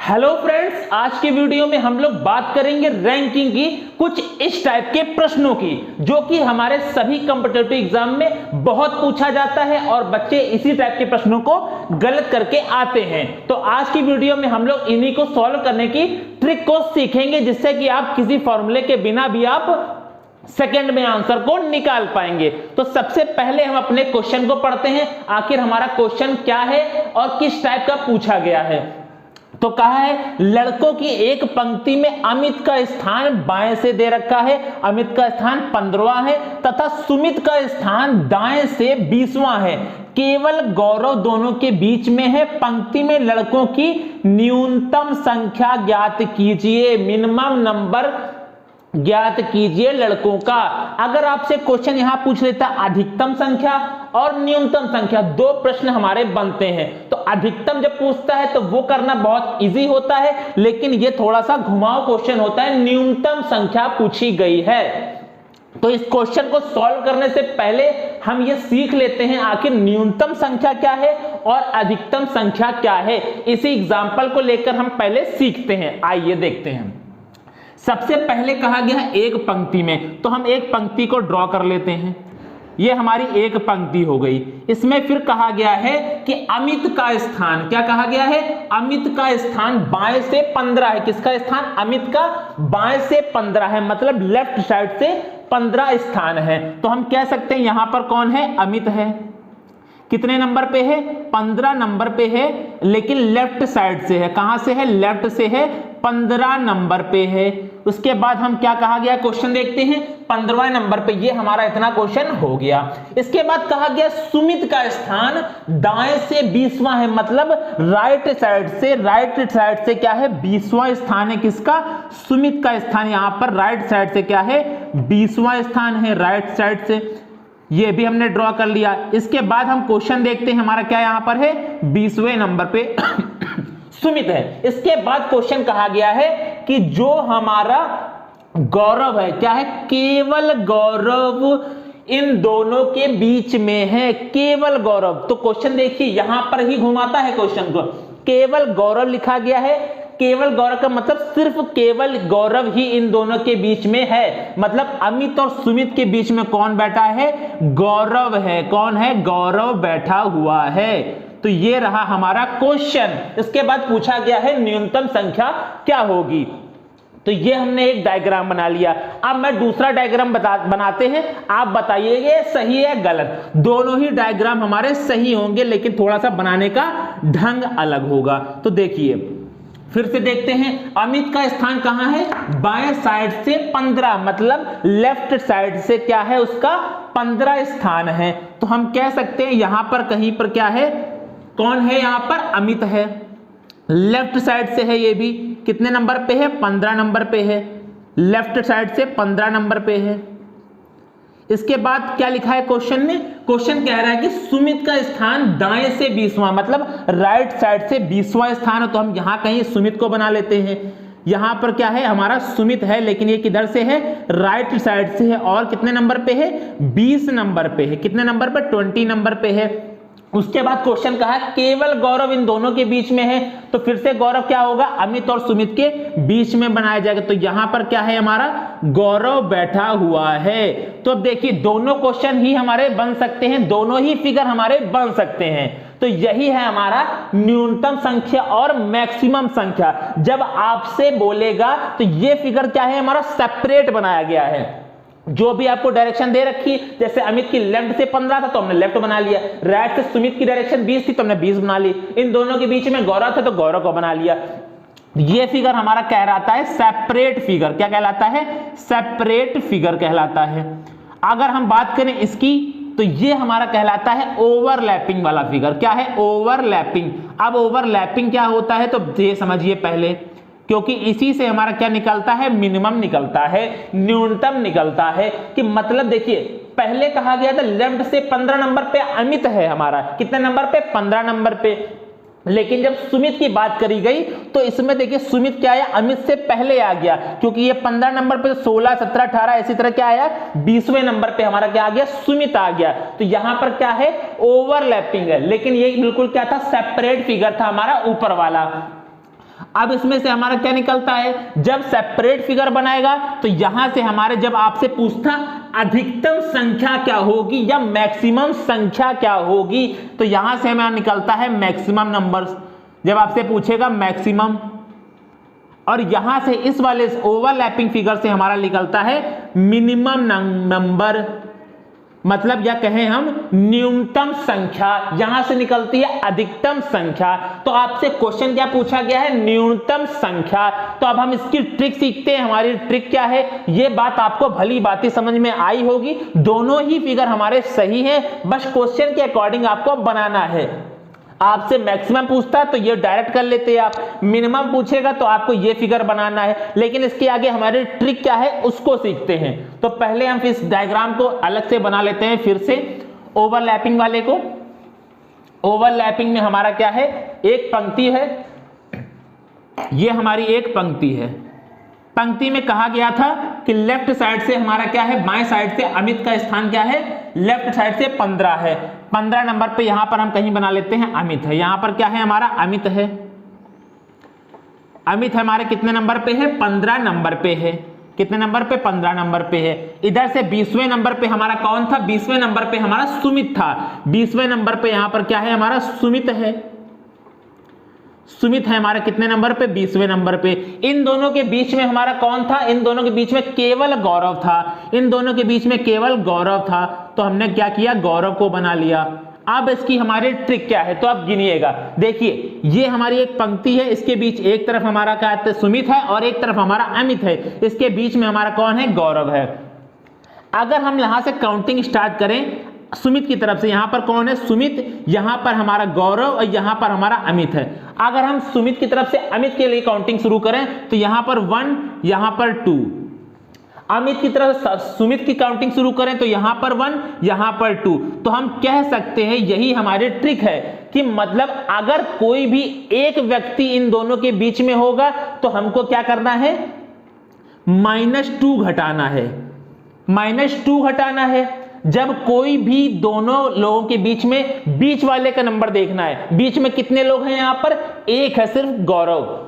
Hello friends, आज के video में हम लोग बात करेंगे रैंकिंग की कुछ इस टाइप के प्रश्नों की जो कि हमारे सभी कॉम्पिटिटिव एग्जाम में बहुत पूछा जाता है और बच्चे इसी टाइप के प्रश्नों को गलत करके आते हैं। तो आज की वीडियो में हम लोग इन्हीं को सॉल्व करने की ट्रिक को सीखेंगे जिससे कि आप किसी फॉर्मूले के बिना भी आप सेकंड में आंसर को निकाल पाएंगे। तो सबसे पहले हम अपने क्वेश्चन को पढ़ते हैं, आखिर हमारा क्वेश्चन क्या है और किस टाइप का पूछा गया है। तो कहा है लड़कों की एक पंक्ति में अमित का स्थान बाएं से दे रखा है, अमित का स्थान 15वां है तथा सुमित का स्थान दाएं से 20वां है। केवल गौरव दोनों के बीच में है। पंक्ति में लड़कों की न्यूनतम संख्या ज्ञात कीजिए, मिनिमम नंबर ज्ञात कीजिए लड़कों का। अगर आपसे क्वेश्चन यहां पूछ लेता अधिकतम संख्या और न्यूनतम संख्या, दो प्रश्न हमारे बनते हैं। तो अधिकतम जब पूछता है तो वो करना बहुत इजी होता है, लेकिन ये थोड़ा सा घुमाव क्वेश्चन होता है, न्यूनतम संख्या पूछी गई है। तो इस क्वेश्चन को सॉल्व करने से पहले हम ये सीख लेते हैं आखिर न्यूनतम संख्या क्या है और अधिकतम संख्या क्या है। इसी एग्जांपल को लेकर हम पहले सीखते हैं। आइए देखते हैं। सबसे पहले कहा गया है एक पंक्ति में, तो हम एक पंक्ति को ड्रॉ कर लेते हैं। ये हमारी एक पंक्ति हो गई। इसमें फिर कहा गया है कि अमित का स्थान, क्या कहा गया है, अमित का स्थान बाएं से 15 है। किसका स्थान, अमित का बाएं से 15 है, मतलब लेफ्ट साइड से 15 स्थान है। तो हम कह सकते हैं यहां पर कौन है, अमित है। कितने नंबर पे है, 15 नंबर पे है, लेकिन लेफ्ट साइड से है। कहां से है, लेफ्ट से है, 15 नंबर पे है। उसके बाद हम क्या कहा गया, क्वेश्चन देखते हैं 15वें नंबर पे। ये हमारा इतना क्वेश्चन हो गया। इसके बाद कहा गया सुमित का स्थान दाएं से 20वां है, मतलब राइट साइड से क्या है, 20वां स्थान है। किसका, सुमित का स्थान यहां पर राइट साइड से क्या है, 20वां स्थान है राइट साइड से। ये भी हमने ड्रॉ कर लिया। इसके बाद हम क्वेश्चन देखते हैं, हमारा क्या यहां पर है, 20वें नंबर पे सुमित है। इसके बाद क्वेश्चन कहा गया है कि जो हमारा गौरव है, क्या है, केवल गौरव इन दोनों के बीच में है, केवल गौरव। तो क्वेश्चन देखिए यहां पर ही घुमाता है क्वेश्चन को, केवल गौरव लिखा गया है। केवल गौरव का मतलब सिर्फ केवल गौरव ही इन दोनों के बीच में है, मतलब अमित और सुमित के बीच में कौन बैठा है, गौरव है। कौन है, गौरव बैठा हुआ है। तो ये रहा हमारा क्वेश्चन। इसके बाद पूछा गया है न्यूनतम संख्या क्या होगी। तो ये हमने एक डायग्राम बना लिया। अब मैं दूसरा डायग्राम बनाते हैं, आप बताइए सही है गलत। दोनों ही डायग्राम हमारे सही होंगे, लेकिन थोड़ा सा बनाने का ढंग अलग होगा। तो देखिए फिर से देखते हैं, अमित का स्थान कहां है, बाएं साइड से 15, मतलब लेफ्ट साइड से क्या है, उसका 15 स्थान है। तो हम कह सकते हैं यहां पर कहीं पर क्या है, कौन है, यहां पर अमित है। लेफ्ट साइड से है, ये भी कितने नंबर पे है, 15 नंबर पे है। लेफ्ट साइड से 15 नंबर पे है। इसके बाद क्या लिखा है क्वेश्चन में, क्वेश्चन कह रहा है कि सुमित का स्थान दाएं से 20वां, मतलब राइट साइड से 20वां स्थान है। तो हम यहां कहीं सुमित को बना लेते हैं। यहां पर क्या है, हमारा सुमित है, लेकिन ये किधर से है, राइट साइड से है। और कितने नंबर पे है, 20 नंबर पे है। कितने नंबर पे, 20 नंबर पे है। उसके बाद क्वेश्चन कहा केवल गौरव इन दोनों के बीच में है, तो फिर से गौरव क्या होगा, अमित और सुमित के बीच में बनाया जाएगा। तो यहां पर क्या है, हमारा गौरव बैठा हुआ है। तो अब देखिए दोनों क्वेश्चन ही हमारे बन सकते हैं, दोनों ही फिगर हमारे बन सकते हैं। तो यही है हमारा न्यूनतम संख्या और मैक्सिमम संख्या। जब आपसे बोलेगा तो ये फिगर क्या है, हमारा सेपरेट बनाया गया है। जो भी आपको डायरेक्शन दे रखी, जैसे अमित की लेफ्ट से 15 था तो हमने लेफ्ट बना लिया, राइट से सुमित की डायरेक्शन 20 थी तो हमने 20 बना ली, इन दोनों के बीच में गौरव था तो गौरव को बना लिया। ये फिगर हमारा कहलाता है सेपरेट फिगर। क्या कहलाता है, सेपरेट फिगर कहलाता है। अगर हम बात करें इसकी तो ये हमारा कहलाता है ओवरलैपिंग वाला फिगर। क्या है, ओवरलैपिंग। अब ओवरलैपिंग क्या होता है, तो ये समझिए पहले, क्योंकि इसी से हमारा क्या निकलता है, मिनिमम निकलता है, न्यूनतम निकलता है। कि मतलब देखिए पहले कहा गया था लेफ्ट से 15 नंबर पे अमित है हमारा, कितने नंबर पे, 15 नंबर पे। लेकिन जब सुमित की बात करी गई तो इसमें देखिए सुमित क्या आया, अमित से पहले आ गया, क्योंकि ये 15 नंबर पे 16, 17, 18 इसी तरह क्या आया, 20वें नंबर पे हमारा क्या आ गया, सुमित आ गया। तो यहां पर क्या है, ओवरलैपिंग है। लेकिन ये बिल्कुल क्या था, सेपरेट फिगर था हमारा ऊपर वाला। अब इसमें से हमारा क्या निकलता है, जब सेपरेट फिगर बनाएगा तो यहां से हमारे जब आपसे पूछता अधिकतम संख्या क्या होगी या मैक्सिमम संख्या क्या होगी, तो यहां से हमें निकलता है मैक्सिमम नंबर्स। जब आपसे पूछेगा मैक्सिमम, और यहां से इस वाले ओवरलैपिंग फिगर से हमारा निकलता है मिनिमम नंबर, मतलब या कहें हम न्यूनतम संख्या, यहां से निकलती है अधिकतम संख्या। तो आपसे क्वेश्चन क्या पूछा गया है, न्यूनतम संख्या। तो अब हम इसकी ट्रिक सीखते हैं। हमारी ट्रिक क्या है, ये बात आपको भली बातें समझ में आई होगी। दोनों ही फिगर हमारे सही हैं, बस क्वेश्चन के अकॉर्डिंग आपको बनाना है। आपसे मैक्सिमम पूछता है तो ये डायरेक्ट कर लेते हैं आप, मिनिमम पूछेगा तो आपको ये फिगर बनाना है। लेकिन इसके आगे हमारी ट्रिक क्या है उसको सीखते हैं। तो पहले हम इस डायग्राम को अलग से बना लेते हैं फिर से, ओवरलैपिंग वाले को। ओवरलैपिंग में हमारा क्या है, एक पंक्ति है, ये हमारी एक पंक्ति है। पंक्ति में कहा गया था कि लेफ्ट साइड से हमारा क्या है, बाएं साइड से अमित का स्थान क्या है, लेफ्ट साइड से 15 है। 15 नंबर पे यहां पर हम कहीं बना लेते हैं अमित है। यहां पर क्या है हमारा अमित है। अमित हमारे कितने नंबर पे है, 15 नंबर पे है। कितने नंबर पे, 15 नंबर पे है। इधर से 20वें नंबर पे हमारा कौन था, 20वें नंबर पे हमारा सुमित था। 20वें नंबर पे यहां पर क्या है हमारा सुमित है। सुमित है हमारे कितने नंबर पे, 20वें नंबर पे। इन दोनों के बीच में हमारा कौन था, इन दोनों के बीच में केवल गौरव था। इन दोनों के बीच में केवल गौरव था, तो हमने क्या किया, गौरव को बना लिया। अब इसकी हमारी ट्रिक क्या है, तो आप गिनिएगा। देखिए ये हमारी एक पंक्ति है, इसके बीच एक तरफ हमारा क्या है, सुमित है, और एक तरफ हमारा अमित है। इसके बीच में हमारा कौन है, गौरव है। अगर हम यहां से काउंटिंग स्टार्ट करें सुमित की तरफ से, यहां पर कौन है, सुमित, यहां पर हमारा गौरव और यहां पर हमारा अमित है। अगर हम सुमित की तरफ से अमित के लिए काउंटिंग शुरू करें तो यहां पर 1, यहां पर 2। अमित की तरफ सुमित की काउंटिंग शुरू करें तो यहां पर 1, यहां पर 2। तो हम कह सकते हैं यही हमारी ट्रिक है कि मतलब अगर कोई भी एक व्यक्ति इन दोनों के बीच में होगा तो हमको क्या करना है, -2 घटाना है। -2 घटाना है। जब कोई भी दोनों लोगों के बीच में बीच वाले का नंबर देखना है, बीच में कितने लोग हैं, यहां पर एक है सिर्फ गौरव।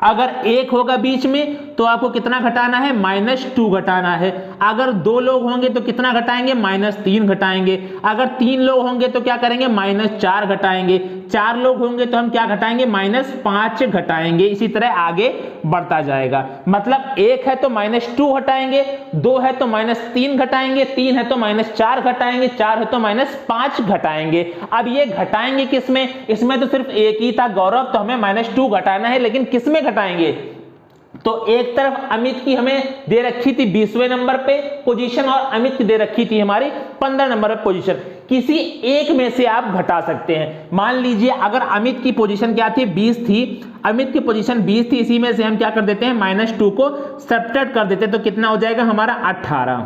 अगर एक होगा बीच में तो आपको कितना घटाना है, -2 घटाना है। अगर 2 लोग होंगे तो कितना घटाएंगे, -3 घटाएंगे। अगर 3 लोग होंगे तो क्या करेंगे, -4 घटाएंगे। 4 लोग होंगे तो हम क्या घटाएंगे, -5 घटाएंगे। इसी तरह आगे बढ़ता जाएगा। मतलब 1 है तो -2 घटाएंगे, 2 है तो -3 घटाएंगे, 3 है तो -4 घटाएंगे, 4 है तो -5 घटाएंगे। अब ये घटाएंगे किसमें, इसमें तो सिर्फ एक ही था गौरव, तो हमें -2 घटाना है, लेकिन किसमें घटाएंगे, तो एक तरफ अमित की हमें दे रखी थी 20वें नंबर पे पोजीशन, और अमित की दे रखी थी हमारी 15 नंबर पे पोजीशन। किसी एक में से आप घटा सकते हैं। मान लीजिए अगर अमित की पोजीशन क्या थी, 20 थी, अमित की पोजीशन 20 थी, इसी में से हम क्या कर देते हैं, -2 को सब्ट्रैक्ट कर देते हैं, तो कितना हो जाएगा हमारा 18।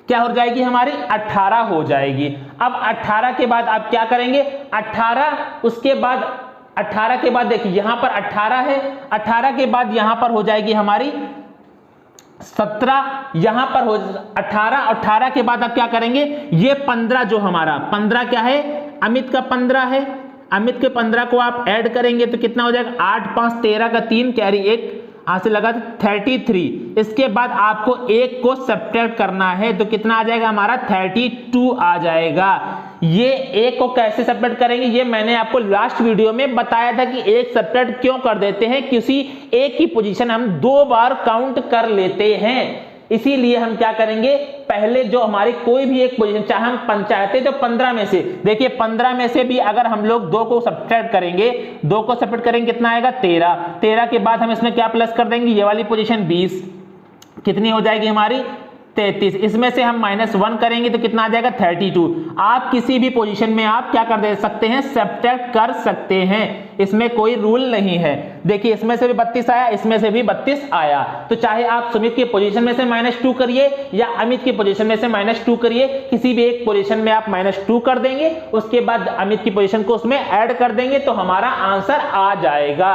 क्या हो जाएगी हमारी, 18 हो जाएगी। अब 18 के बाद आप क्या करेंगे, 18 उसके बाद 18 के बाद देखिए यहां पर 18 है, 18 के बाद यहां पर हो जाएगी हमारी 17, यहां पर हो 18, 18 के बाद आप क्या करेंगे, ये 15 जो हमारा 15 क्या है, अमित का 15 है, अमित के 15 को आप ऐड करेंगे तो कितना हो जाएगा, 8 5 13 का 3 कैरी 1 यहां से लगा 33। इसके बाद आपको 1 को सब्ट्रैक्ट करना है तो कितना आ जाएगा हमारा 32 आ जाएगा। ये 1 को कैसे सब्ट्रैक्ट करेंगे ये मैंने आपको लास्ट वीडियो में बताया था कि 1 सब्ट्रैक्ट क्यों कर देते हैं, किसी एक की पोजीशन हम 2 बार काउंट कर लेते हैं। इसीलिए हम क्या करेंगे, पहले जो हमारी कोई भी एक पोजीशन, चाहे हम पंचायते तो 15 में से, देखिए 15 में से भी अगर हम लोग 2 को सब्ट्रैक्ट करेंगे, 2 को सब्ट्रैक्ट करेंगे कितना आएगा 13, 13 के बाद हम इसमें क्या प्लस कर देंगे, ये वाली पोजीशन 20 कितनी हो जाएगी हमारी 33, इसमें से हम -1 करेंगे तो कितना आ जाएगा 32। आप किसी भी पोजीशन में आप क्या कर दे सकते हैं, सब्ट्रैक्ट कर सकते हैं, इसमें कोई रूल नहीं है। देखिए इसमें से भी 32 आया, इसमें से भी 32 आया, तो चाहे आप सुमित की पोजीशन में से -2 करिए या अमित की पोजीशन में से -2 करिए, किसी भी एक पोजीशन में आप -2 कर देंगे, उसके बाद अमित की पोजीशन को उसमें ऐड कर देंगे तो हमारा आंसर आ जाएगा।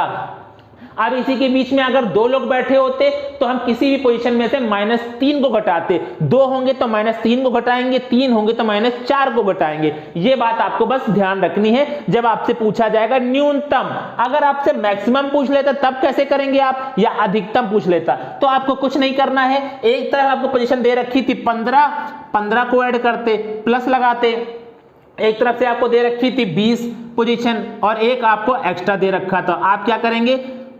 अब इसी के बीच में अगर 2 लोग बैठे होते तो हम किसी भी पोजीशन में से -3 को घटाते। 2 होंगे तो -3 को घटाएंगे, 3 होंगे तो -4 को घटाएंगे। ये बात आपको बस ध्यान रखनी है जब आपसे पूछा जाएगा न्यूनतम। अगर आपसे मैक्सिमम पूछ लेता तब कैसे करेंगे आप, या अधिकतम पूछ लेता तो आपको कुछ नहीं करना है। एक तरफ आपको पोजीशन दे रखी थी 15 को ऐड करते, प्लस लगाते। एक तरफ से आपको दे रखी थी 20 पोजीशन और एक आपको एक्स्ट्रा दे रखा था। आप क्या करेंगे,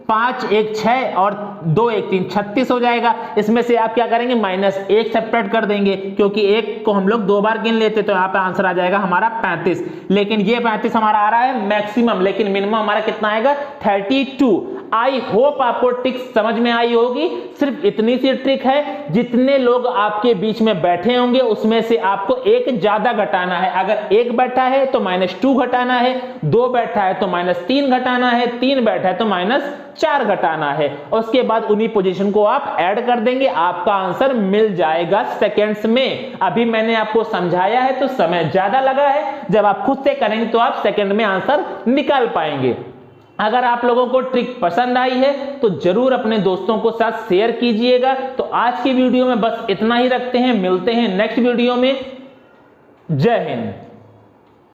5 1 6 और 2 1 3 36 हो जाएगा। इसमें से आप क्या करेंगे, -1 सेपरेट कर देंगे, क्योंकि 1 को हम लोग 2 बार गिन लेते तो यहाँ पे आंसर आ जाएगा हमारा 35। लेकिन ये 35 हमारा आ रहा है मैक्सिमम, लेकिन मिनिमम हमारा कितना आएगा, 32। आई होप आपको ट्रिक समझ में आई होगी। सिर्फ इतनी सी ट्रिक है, जितने लोग आपके बीच में बैठे होंगे उसमें से आपको एक ज्यादा घटाना है। अगर 1 बैठा है तो -2 घटाना है, 2 बैठा है तो -3 घटाना है, 3 बैठा है तो -4 घटाना है। उसके बाद उन्हीं पोजीशन को आप ऐड कर देंगे, आपका आंसर मिल जाएगा सेकेंड्स में। अभी मैंने आपको समझाया है तो समय ज्यादा लगा है, जब आप खुद से करेंगे तो आप सेकेंड में आंसर निकाल पाएंगे। अगर आप लोगों को ट्रिक पसंद आई है तो जरूर अपने दोस्तों को साथ शेयर कीजिएगा। तो आज की वीडियो में बस इतना ही रखते हैं, मिलते हैं नेक्स्ट वीडियो में। जय हिंद।